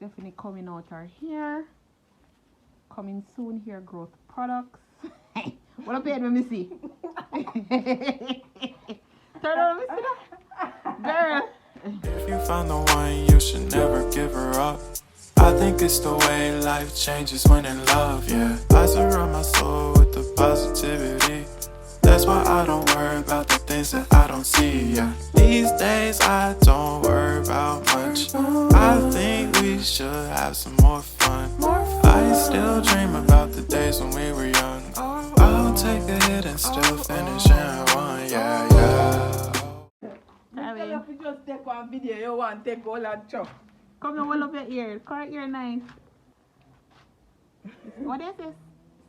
Stephanie coming out our hair. Coming soon hair growth products. What up here, let me see. Turn on, let me see that. Girl. If you find the one, you should never give her up. I think it's the way life changes when in love, yeah. I surround my soul with the positivity. That's why I don't worry about the things that I don't see, yeah. These days I don't worry about much. I think we should have some more fun. I still dream about the days when we were young. I'll take a hit and still finish in one, yeah, yeah. If you just take one video, you want to take all that chop. Come here, hold up your ear. Correct ear nice. What is this?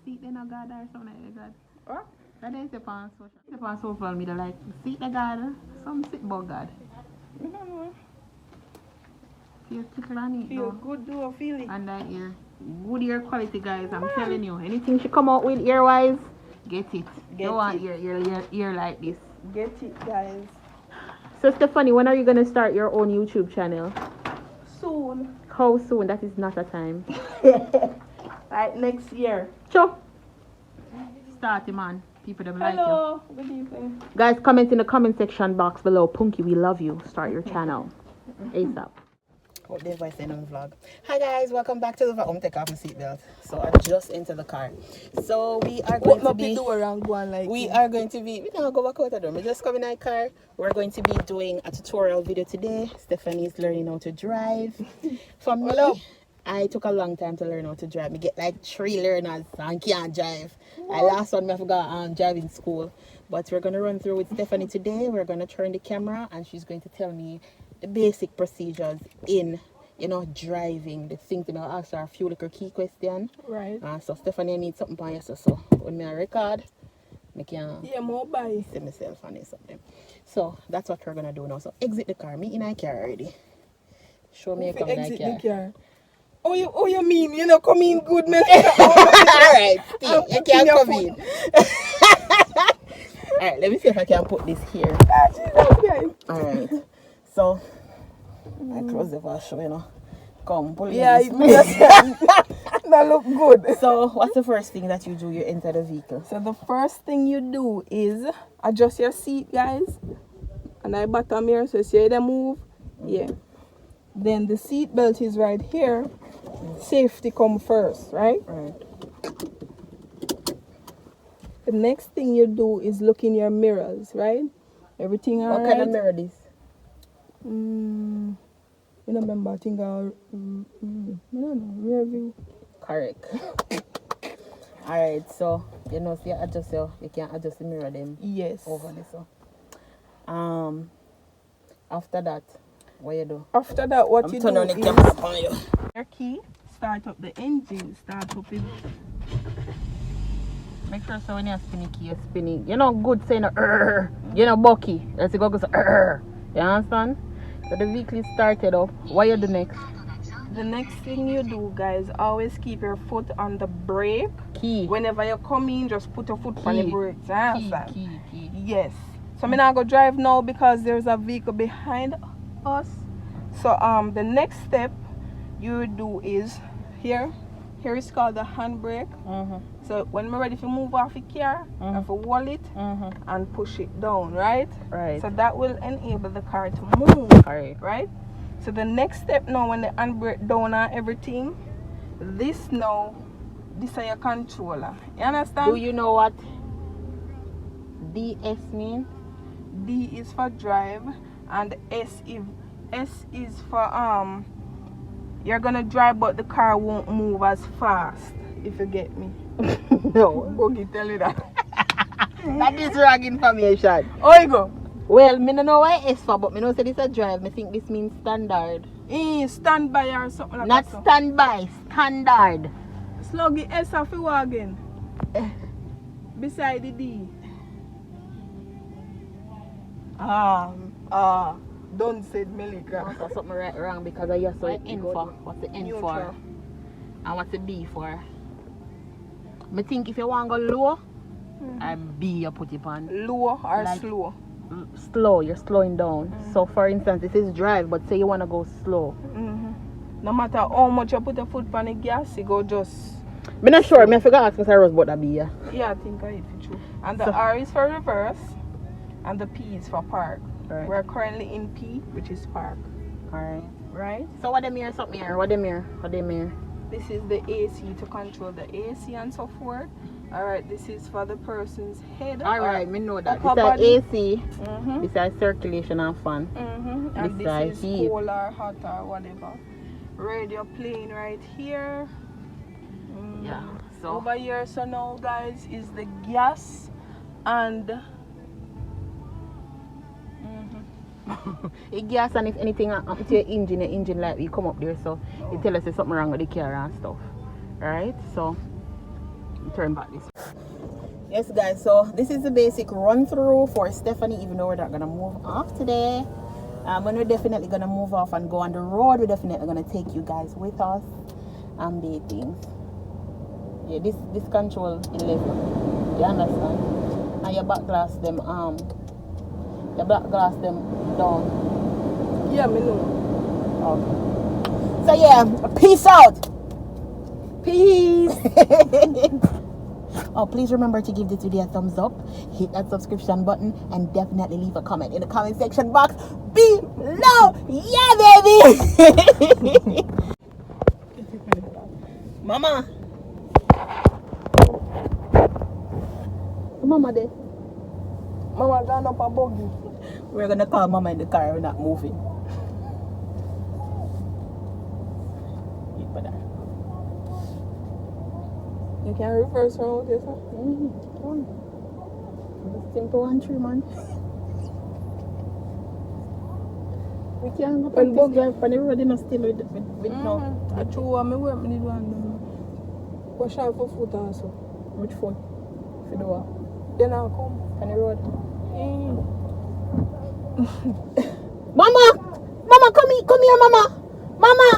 Seat in a god or something like that. What? That is upon social media like seat the god, some sit about god. I don't know. Feel tickle on it. Feel good, do a feeling. And that ear. Good ear quality, guys. I'm telling you. Anything she come out with ear wise, get it. Get Don't want it. ear like this. Get it, guys. So Stephanie, when are you gonna start your own YouTube channel? Soon. How soon? That is not a time. Like next year. Sure. Start it, man. People them like you. Hello. Good evening. Guys, comment in the comment section box below. Punki, we love you. Start your channel. ASAP. Hope the voice in on vlog. Hi guys, welcome back to the vlog. Take off my seatbelt. So I just into the car. So we are going to be we are going to be we can go back out of them. We just come in our car. We're going to be doing a tutorial video today. Stephanie is learning how to drive. For me, I took a long time to learn how to drive. Me get like 3 learners and can't drive. I last one I forgot driving school. But we're gonna run through with Stephanie today. We're gonna turn the camera and she's going to tell me the basic procedures in, you know, driving. The things that I'll ask her a few little key questions. Right. So Stephanie, I need something for you. So when I record, I can mobile. see myself and something. So that's what we're gonna do now. So exit the car. Me in a car already. Show me you come in a car. Oh, you mean you know come in good, man? Alright, you can't come in. Alright, let me see if I can put this here. Alright. So I close the door, show you know. Come, pull in. Yeah, that look good. So what's the first thing that you do? You enter the vehicle. So the first thing you do is adjust your seat, guys. And I bottom here, so see them move. Yeah. Then the seat belt is right here. Safety come first, right? Right. The next thing you do is look in your mirrors, right? Everything alright? What kind of mirror this? You remember, I think I don't know, rear view. Correct. Alright, so you know, so you can adjust the mirror them. Yes. Over this. So after that, what you do? After that, what you turn do on the is camera upon you. your key, start up the engine, start up it. Make sure so when you're spinning key, you're spinning. You're not good saying you know bucky. Let's go say you understand? So the vehicle is started up. What you do next? The next thing you do, guys, always keep your foot on the brake. Key. Whenever you come in, just put your foot on the brake. Key. Yes. So I'm not gonna drive now because there's a vehicle behind us. So the next step you do is here is called the handbrake. So when we're ready to move off the car, I have to hold it and push it down, right? Right. So that will enable the car to move. Correct. Right? So the next step now, when the handbrake down and everything, this is your controller. You understand? Do you know what DS means? D is for drive and S is for you're gonna drive but the car won't move as fast, if you get me. No. Boogie tell you that. That is wrong information. Oh, you go. Well, me don't know why S for, but me know say this a drive. Me think this means standard. Standby or something like Not that. standby, standard. Sluggy S off the wagon. Beside the D. Don't say Melica. That's something right wrong because I just saw it N for. What's the N Neutral. for? And what's the D for? Me think if you want to go low, and B you put it on. Low or Like- slow? Slow, you're slowing down. So for instance, this is drive, but say you want to go slow. No matter how much you put a foot on the gas, it go just... I'm not sure. I forgot to ask Mr. Rose about that be, yeah. Yeah, I think I hit it true. And the R is for reverse, and the P is for park. Right. We're currently in P, which is park. Alright. Right? So what them here, something here? What them here? What them here? This is the AC to control the AC and so forth. Alright, this is for the person's head. Alright, me know that. upper This is body. AC. This is circulation and fan. And This this is heat. cold or hot or whatever. Radio playing right here. Yeah. So Over here, so now guys, is the gas and it gas, and if anything happens to your engine light will come up there, so it tell us there's something wrong with the car and stuff. Alright, so turn back this. Yes guys, so this is the basic run through for Stephanie, even though we're not gonna move off today. When we're definitely gonna move off and go on the road, we're definitely gonna take you guys with us and do things. Yeah, this control 11. You understand? And your back glass them down. yeah, me know. Okay. So yeah, peace out. Peace. Oh, please remember to give this video a thumbs up, hit that subscription button, and definitely leave a comment in the comment section box below. Yeah, baby. Mama. Mama there. Mama gone up a buggy. We're gonna call Mama in the car. We're not moving. You can reverse around this one. Simple 1 3 man. We can't go When practice drive on the road, you know, still with no. I true, I work me need one. Wash out for foot also. Which phone? If you do what? Then I'll come. On the road. Mama! Mama, come here, Mama! Mama!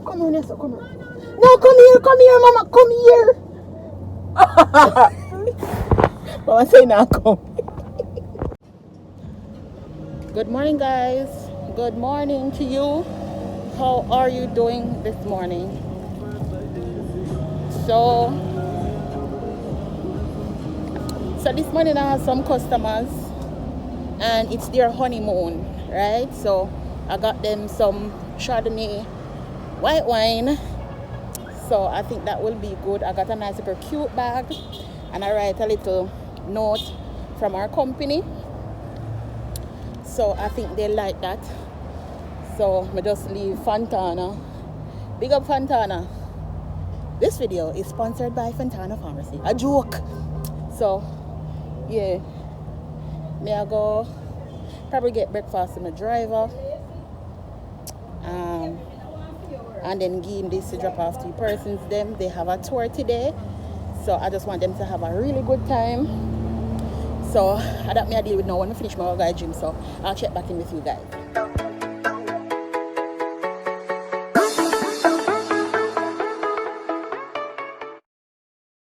Come here, Nessa, come here. No, come here, Mama, come here! Mama say now, come. Good morning, guys. Good morning to you. How are you doing this morning? So this morning I have some customers and it's their honeymoon, right? So I got them some Chardonnay white wine. So I think that will be good. I got a nice little cute bag and I write a little note from our company. So I think they like that. So I just leave Fontana. Big up Fontana. This video is sponsored by Fontana Pharmacy. A joke. So yeah, may I go probably get breakfast with my driver. And then give him this to drop off to persons them. They have a tour today. So I just want them to have a really good time. So I don't me I deal with now when I finish my guy gym. So I'll check back in with you guys.